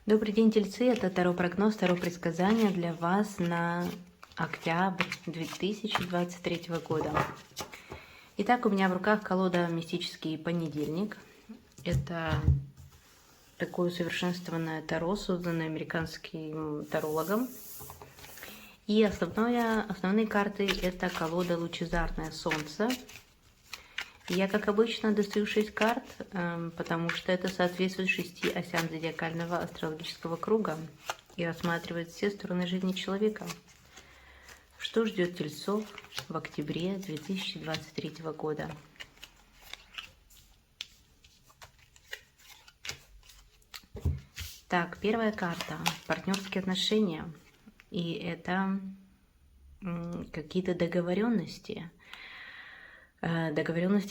Добрый день, тельцы! Это Таро-прогноз, Таро-предсказания для вас на октябрь 2023 года. Итак, у меня в руках колода «Мистический понедельник». Это такое усовершенствованное Таро, созданное американским тарологом. И основные карты – это колода «Лучезарное солнце». Я, как обычно, достаю 6 карт, потому что это соответствует 6 осям зодиакального астрологического круга и рассматривает все стороны жизни человека. Что ждет тельцов в октябре 2023 года? Так, первая карта – партнерские отношения. И это какие-то договоренности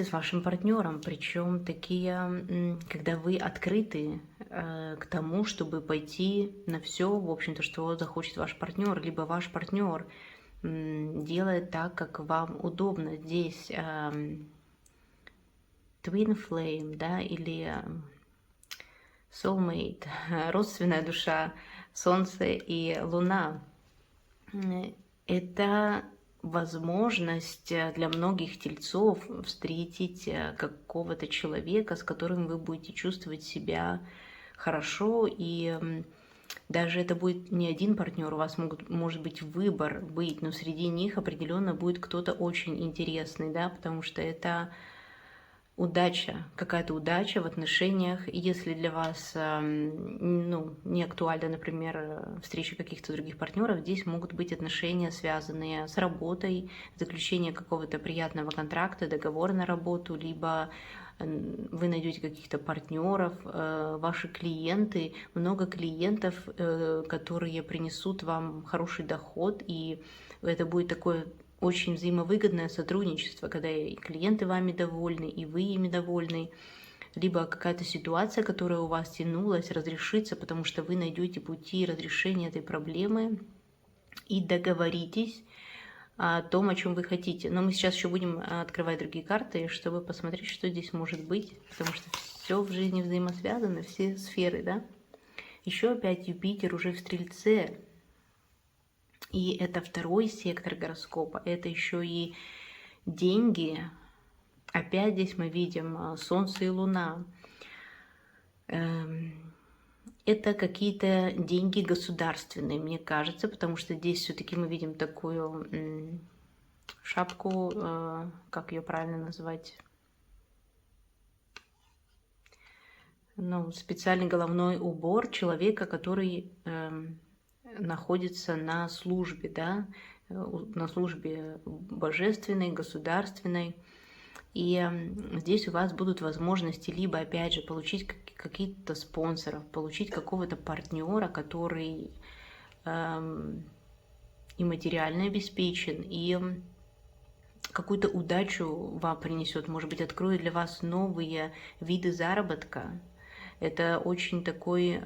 с вашим партнером, причем такие, когда вы открыты к тому, чтобы пойти на все, в общем-то, что захочет ваш партнер, либо ваш партнер делает так, как вам удобно. Здесь Twin Flame, да, или Soulmate, родственная душа, Солнце и Луна. Это возможность для многих тельцов встретить какого-то человека, с которым вы будете чувствовать себя хорошо, и даже это будет не один партнер, у вас может быть выбор быть, но среди них определенно будет кто-то очень интересный, да, потому что это удача, какая-то удача в отношениях. Если для вас не актуальна, например, встреча каких-то других партнеров, здесь могут быть отношения, связанные с работой, заключение какого-то приятного контракта, договора на работу, либо вы найдете каких-то партнеров, ваши клиенты, много клиентов, которые принесут вам хороший доход, и это будет такое очень взаимовыгодное сотрудничество, когда и клиенты вами довольны, и вы ими довольны, либо какая-то ситуация, которая у вас тянулась, разрешится, потому что вы найдете пути разрешения этой проблемы и договоритесь о том, о чем вы хотите. Но мы сейчас еще будем открывать другие карты, чтобы посмотреть, что здесь может быть, потому что все в жизни взаимосвязано, все сферы, да. Еще опять Юпитер уже в Стрельце. И это второй сектор гороскопа, это еще и деньги. Опять здесь мы видим Солнце и Луна. Это какие-то деньги государственные, мне кажется, потому что здесь все-таки мы видим такую шапку, как ее правильно назвать? Ну, специальный головной убор человека, который находится на службе, да, на службе божественной, государственной. И здесь у вас будут возможности либо, опять же, получить какие-то спонсоров, получить какого-то партнера, который и материально обеспечен, и какую-то удачу вам принесет, может быть, откроет для вас новые виды заработка. Это очень такой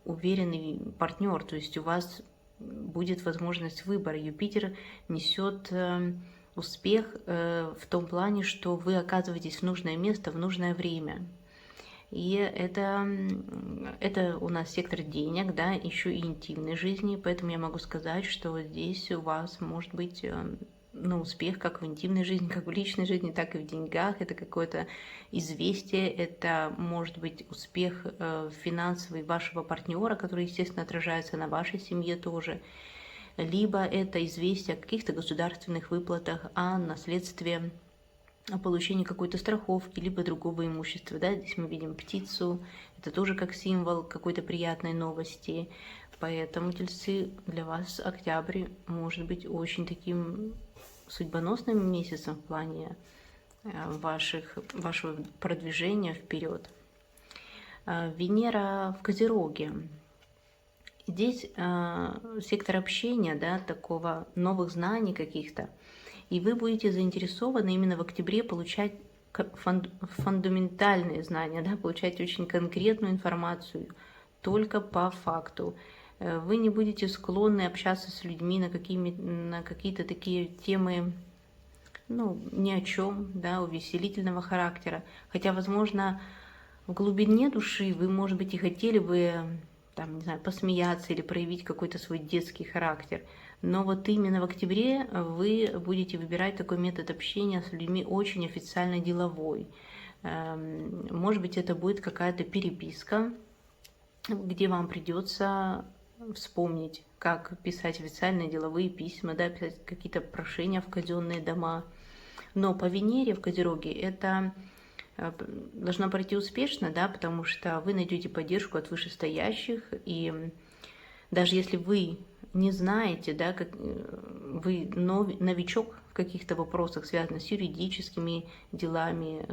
уверенный партнер, то есть у вас будет возможность выбора. Юпитер несет успех в том плане, что вы оказываетесь в нужное место в нужное время. И это у нас сектор денег, да, еще и интимной жизни, поэтому я могу сказать, что здесь у вас может быть успех как в интимной жизни, как в личной жизни, так и в деньгах. Это какое-то известие, это может быть успех финансовый вашего партнера, который, естественно, отражается на вашей семье тоже. Либо это известие о каких-то государственных выплатах, о наследстве, о получении какой-то страховки, либо другого имущества. Да? Здесь мы видим птицу, это тоже как символ какой-то приятной новости. Поэтому, тельцы, для вас октябрь может быть очень таким судьбоносным месяцем в плане вашего продвижения вперед. Венера в Козероге. Здесь сектор общения, да, такого новых знаний каких-то. И вы будете заинтересованы именно в октябре получать фундаментальные знания, да, получать очень конкретную информацию, только по факту. Вы не будете склонны общаться с людьми на какие-то такие темы, ни о чем, да, увеселительного характера. Хотя, возможно, в глубине души вы, может быть, и хотели бы там, не знаю, посмеяться или проявить какой-то свой детский характер. Но вот именно в октябре вы будете выбирать такой метод общения с людьми очень официально деловой. Может быть, это будет какая-то переписка, где вам придется вспомнить, как писать официальные деловые письма, да, писать какие-то прошения в казенные дома. Но по Венере в Козероге это должно пройти успешно, да, потому что вы найдете поддержку от вышестоящих, и даже если вы не знаете, да, как вы новичок в каких-то вопросах, связанных с юридическими делами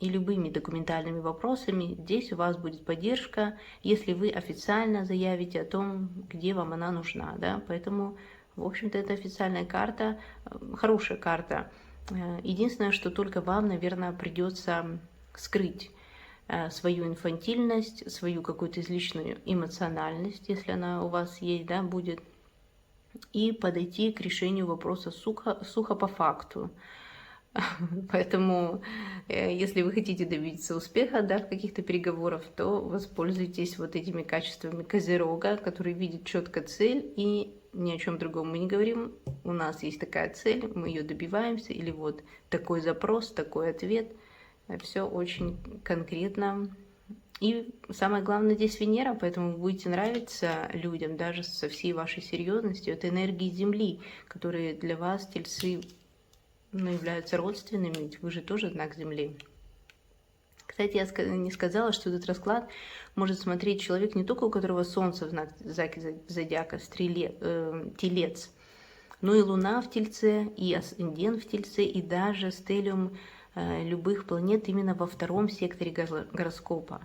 и любыми документальными вопросами, здесь у вас будет поддержка, если вы официально заявите о том, где вам она нужна, да, поэтому, в общем-то, это официальная карта, хорошая карта. Единственное, что только вам, наверное, придется скрыть свою инфантильность, свою какую-то излишнюю эмоциональность, если она у вас есть, да, будет, и подойти к решению вопроса сухо по факту. Поэтому, если вы хотите добиться успеха, да, в каких-то переговорах, то воспользуйтесь вот этими качествами Козерога, который видит четко цель и ни о чем другом мы не говорим. У нас есть такая цель, мы ее добиваемся, или вот такой запрос, такой ответ. Все очень конкретно. И самое главное здесь Венера, поэтому вы будете нравиться людям даже со всей вашей серьезностью. Это энергии Земли, которые для вас, тельцы, являются родственными, ведь вы же тоже знак Земли. Кстати, я не сказала, что этот расклад может смотреть человек не только у которого Солнце в знаке зодиака Телец, но и Луна в Тельце, и Асцендент в Тельце, и даже стелиум любых планет именно во втором секторе гороскопа.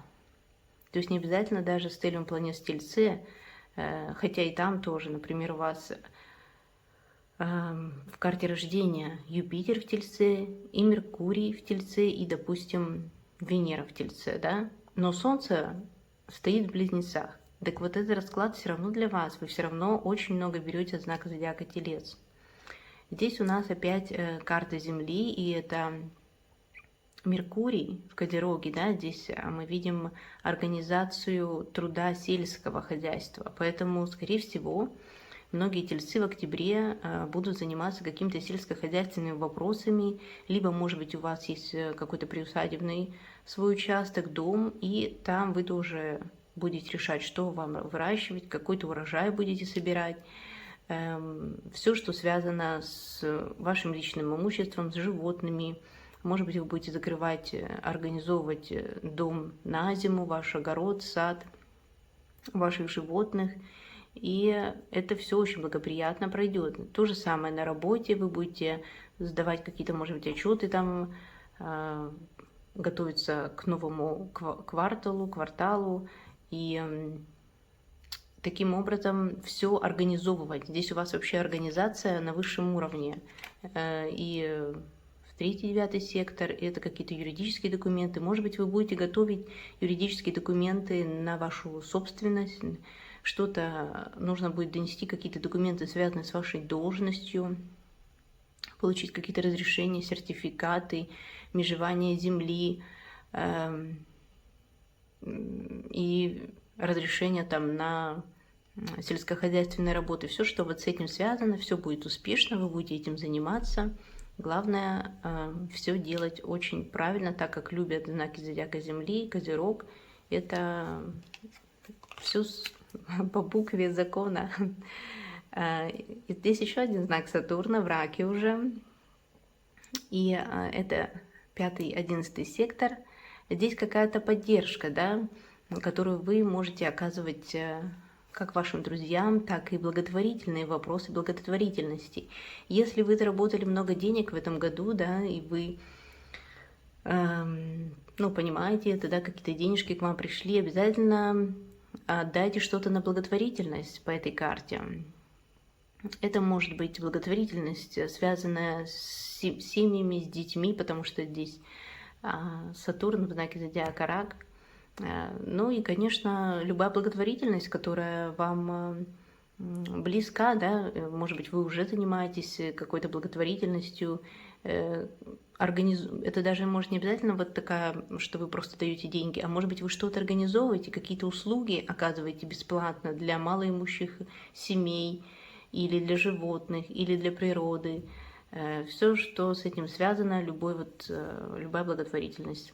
То есть не обязательно даже стелиум планет в Тельце, хотя и там тоже, например, у вас в карте рождения Юпитер в Тельце, и Меркурий в Тельце, и, допустим, Венера в Тельце, да? Но Солнце стоит в Близнецах. Так вот этот расклад все равно для вас. Вы все равно очень много берете от знака зодиака Телец. Здесь у нас опять карта Земли, и это Меркурий в Козероге, да, здесь мы видим организацию труда сельского хозяйства. Поэтому, скорее всего, многие тельцы в октябре будут заниматься какими-то сельскохозяйственными вопросами, либо, может быть, у вас есть какой-то приусадебный свой участок, дом, и там вы тоже будете решать, что вам выращивать, какой-то урожай будете собирать. Все, что связано с вашим личным имуществом, с животными. Может быть, вы будете закрывать, организовывать дом на зиму, ваш огород, сад ваших животных. И это все очень благоприятно пройдет. То же самое на работе, вы будете сдавать какие-то, может быть, отчеты там, готовиться к новому кварталу, и таким образом все организовывать. Здесь у вас вообще организация на высшем уровне. И в 3-9 сектор это какие-то юридические документы. Может быть, вы будете готовить юридические документы на вашу собственность. Что-то нужно будет донести, какие-то документы, связанные с вашей должностью, получить какие-то разрешения, сертификаты, межевание земли и разрешения там на сельскохозяйственные работы. Все, что вот с этим связано, все будет успешно, вы будете этим заниматься. Главное, все делать очень правильно, так как любят знаки зодиака Земли, Козерог. Это все по букве закона. И здесь еще один знак Сатурна в Раке уже. И это 5-11 сектор. Здесь какая-то поддержка, да, которую вы можете оказывать как вашим друзьям, так и благотворительные вопросы благотворительности. Если вы заработали много денег в этом году, да, и вы понимаете это, да, какие-то денежки к вам пришли, обязательно отдайте что-то на благотворительность по этой карте. Это может быть благотворительность, связанная с семьями, с детьми, потому что здесь Сатурн в знаке зодиака Рак. Ну и, конечно, любая благотворительность, которая вам близка, да, может быть, вы уже занимаетесь какой-то благотворительностью, Это даже может не обязательно вот такая, что вы просто даете деньги, а может быть вы что-то организовываете, какие-то услуги оказываете бесплатно для малоимущих семей, или для животных, или для природы. Все, что с этим связано, любая благотворительность.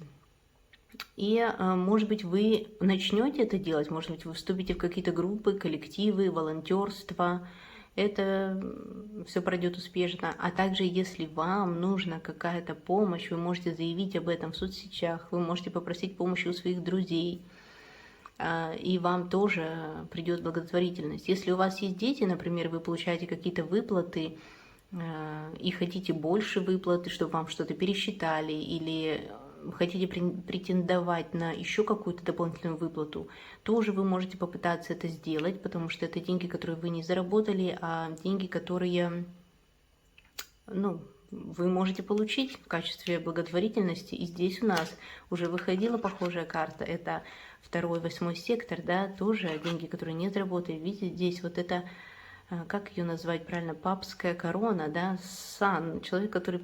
И, может быть, вы начнете это делать, может быть, вы вступите в какие-то группы, коллективы, волонтерство. Это все пройдет успешно. А также, если вам нужна какая-то помощь, вы можете заявить об этом в соцсетях, вы можете попросить помощи у своих друзей, и вам тоже придет благотворительность. Если у вас есть дети, например, вы получаете какие-то выплаты, и хотите больше выплаты, чтобы вам что-то пересчитали, или хотите претендовать на еще какую-то дополнительную выплату, тоже вы можете попытаться это сделать, потому что это деньги, которые вы не заработали, а деньги, которые, ну, вы можете получить в качестве благотворительности. И здесь у нас уже выходила похожая карта, это 2-й, 8-й сектор, да, тоже деньги, которые не заработали. Видите, здесь вот это, как ее назвать правильно, папская корона, да, сан, человек, который,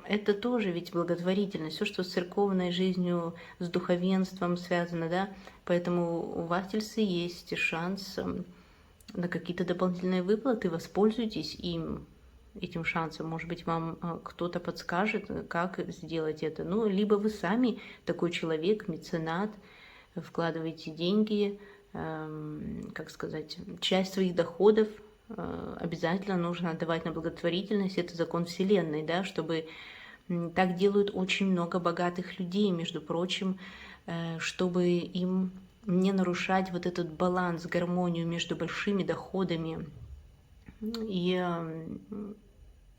это тоже ведь благотворительность, все, что с церковной жизнью, с духовенством связано, да, поэтому у вас, тельцы, есть шанс на какие-то дополнительные выплаты, воспользуйтесь этим шансом. Может быть, вам кто-то подскажет, как сделать это. Ну, либо вы сами такой человек, меценат, вкладываете деньги, как сказать, часть своих доходов обязательно нужно отдавать на благотворительность. Это закон Вселенной, да, чтобы так делают очень много богатых людей, между прочим, чтобы им не нарушать вот этот баланс, гармонию между большими доходами и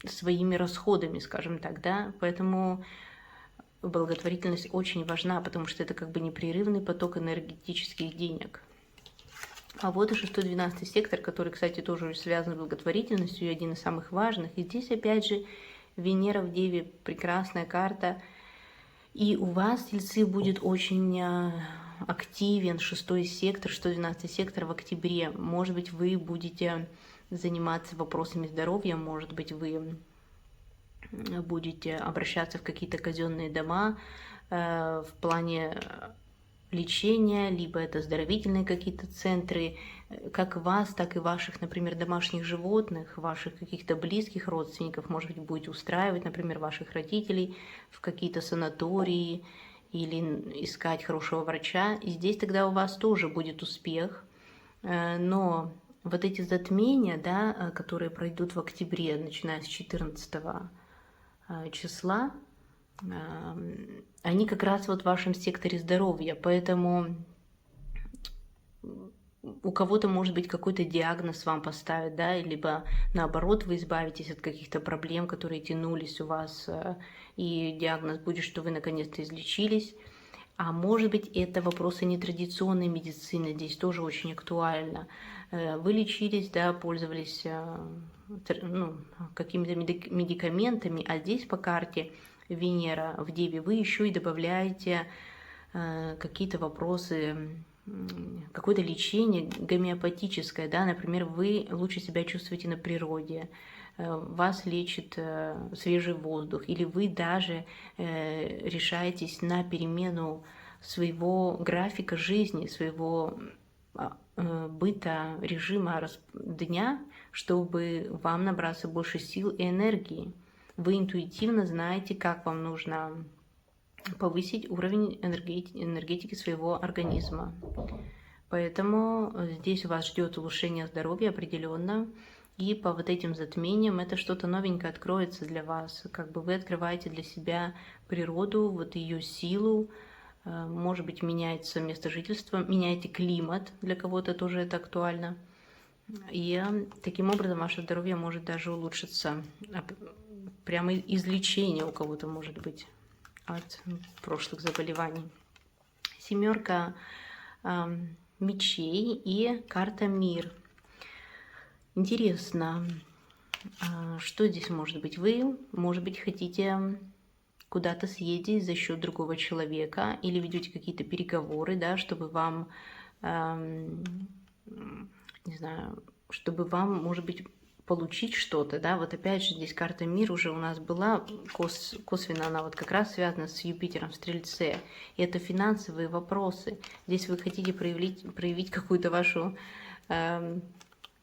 своими расходами, скажем так, да, поэтому благотворительность очень важна, потому что это как бы непрерывный поток энергетических денег. А вот и 6-й, 12-й сектор, который, кстати, тоже связан с благотворительностью и один из самых важных. И здесь, опять же, Венера в Деве, прекрасная карта. И у вас, тельцы, будет очень активен 6-й сектор, 6-й, 12-й сектор в октябре. Может быть, вы будете заниматься вопросами здоровья, может быть, вы будете обращаться в какие-то казенные дома в плане лечения, либо это оздоровительные какие-то центры, как вас, так и ваших, например, домашних животных, ваших каких-то близких родственников, может быть, будете устраивать, например, ваших родителей в какие-то санатории или искать хорошего врача. И здесь тогда у вас тоже будет успех, но вот эти затмения, да, которые пройдут в октябре, начиная с 14 числа, они как раз вот в вашем секторе здоровья, поэтому у кого-то, может быть, какой-то диагноз вам поставят, да, либо наоборот вы избавитесь от каких-то проблем, которые тянулись у вас, и диагноз будет, что вы наконец-то излечились. А может быть, это вопросы нетрадиционной медицины, здесь тоже очень актуально. Вы лечились, да, пользовались какими-то медикаментами, а здесь по карте Венера в Деве вы еще и добавляете какие-то вопросы, какое-то лечение гомеопатическое, да, например, вы лучше себя чувствуете на природе, вас лечит свежий воздух, или вы даже решаетесь на перемену своего графика жизни, своего быта, режима дня, чтобы вам набраться больше сил и энергии. Вы интуитивно знаете, как вам нужно повысить уровень энергетики своего организма. Поэтому здесь у вас ждет улучшение здоровья определенно. И по вот этим затмениям это что-то новенькое откроется для вас. Как бы вы открываете для себя природу, вот ее силу. Может быть, меняется место жительства, меняете климат, для кого-то тоже это актуально. И таким образом ваше здоровье может даже улучшиться. Прямо излечение у кого-то может быть от прошлых заболеваний. 7 мечей и карта Мир. Интересно, что здесь может быть? Вы, может быть, хотите куда-то съездить за счет другого человека или ведете какие-то переговоры, да, чтобы вам, не знаю, чтобы вам, может быть, получить что-то, да, вот опять же здесь карта мир уже у нас была, косвенно она вот как раз связана с Юпитером в Стрельце, и это финансовые вопросы. Здесь вы хотите проявить какую-то вашу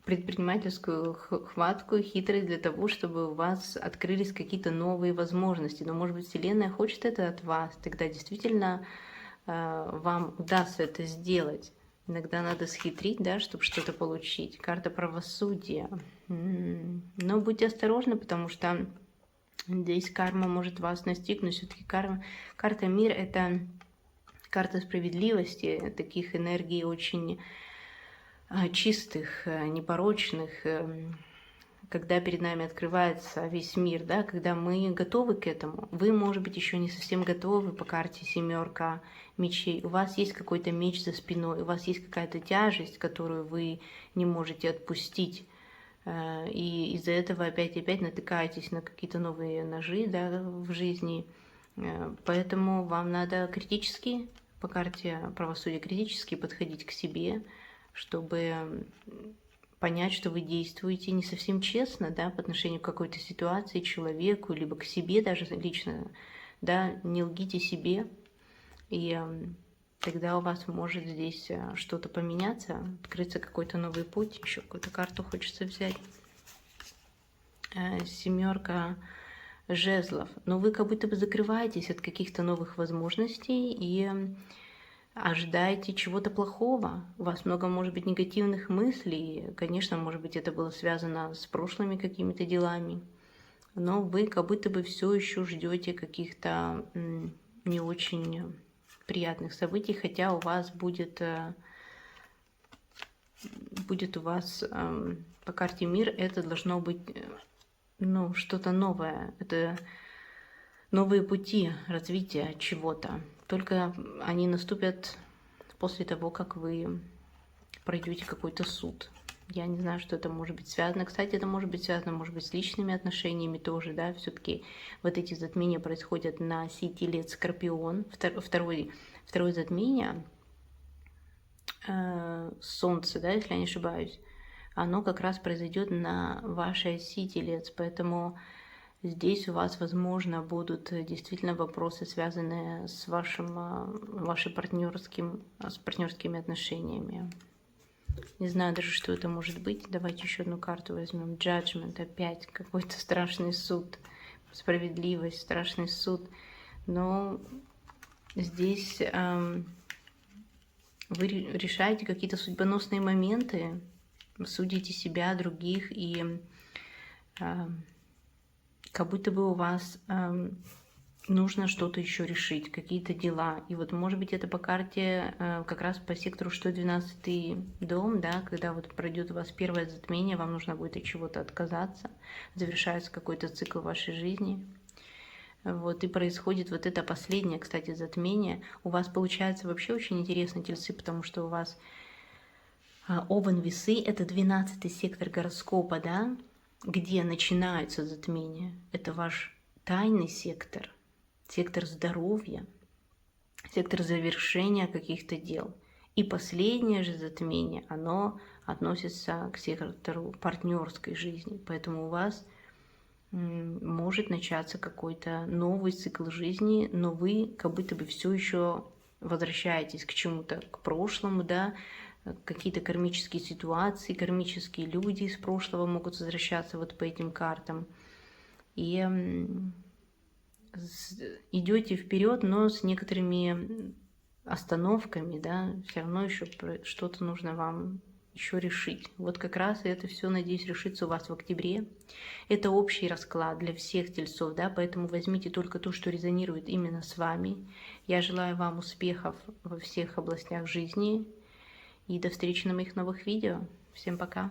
предпринимательскую хватку, хитрость для того, чтобы у вас открылись какие-то новые возможности. Но, может быть, Вселенная хочет это от вас, тогда действительно вам удастся это сделать. Иногда надо схитрить, да, чтобы что-то получить. Карта правосудия. Но будьте осторожны, потому что здесь карма может вас настигнуть. Все-таки карта мир — это карта справедливости, таких энергий очень чистых, непорочных, когда перед нами открывается весь мир, да, когда мы готовы к этому. Вы, может быть, еще не совсем готовы по карте семерка мечей. У вас есть какой-то меч за спиной, у вас есть какая-то тяжесть, которую вы не можете отпустить. И из-за этого опять натыкаетесь на какие-то новые ножи, да, в жизни. Поэтому вам надо критически, по карте правосудия, критически подходить к себе, чтобы понять, что вы действуете не совсем честно, да, по отношению к какой-то ситуации, человеку, либо к себе даже лично, да, не лгите себе, и тогда у вас может здесь что-то поменяться, открыться какой-то новый путь, еще какую-то карту хочется взять. Семерка жезлов, но вы как будто бы закрываетесь от каких-то новых возможностей и ожидаете чего-то плохого. У вас много, может быть, негативных мыслей. Конечно, может быть, это было связано с прошлыми какими-то делами. Но вы как будто бы все еще ждете каких-то не очень приятных событий, хотя у вас будет у вас по карте мир это должно быть ну, что-то новое. Это новые пути развития чего-то. Только они наступят после того, как вы пройдете какой-то суд. Я не знаю, что это может быть связано. Кстати, это может быть связано, может быть, с личными отношениями тоже, да. Все-таки вот эти затмения происходят на оси Телец-Скорпион. Второе затмение Солнце, да, если я не ошибаюсь, оно как раз произойдет на вашей оси Телец, поэтому здесь у вас, возможно, будут действительно вопросы, связанные с вашими партнерскими отношениями. Не знаю даже, что это может быть. Давайте еще одну карту возьмем. Judgment, опять какой-то страшный суд. Справедливость, страшный суд. Но здесь вы решаете какие-то судьбоносные моменты, судите себя, других, и как будто бы у вас нужно что-то еще решить, какие-то дела. И вот, может быть, это по карте как раз по сектору, что 12-й дом, да, когда вот пройдет у вас первое затмение, вам нужно будет от чего-то отказаться, завершается какой-то цикл вашей жизни. Вот, и происходит вот это последнее, кстати, затмение. У вас получается вообще очень интересно, Тельцы, потому что у вас Овен, Весы — это 12-й сектор гороскопа, да, где начинаются затмения. Это ваш тайный сектор, сектор здоровья, сектор завершения каких-то дел. И последнее же затмение, оно относится к сектору партнерской жизни. Поэтому у вас может начаться какой-то новый цикл жизни, но вы как будто бы все еще возвращаетесь к чему-то, к прошлому, да, какие-то кармические ситуации, кармические люди из прошлого могут возвращаться вот по этим картам. И идете вперед, но с некоторыми остановками, да, все равно еще что-то нужно вам еще решить. Вот как раз это все, надеюсь, решится у вас в октябре. Это общий расклад для всех тельцов, да, поэтому возьмите только то, что резонирует именно с вами. Я желаю вам успехов во всех областях жизни и до встречи на моих новых видео. Всем пока!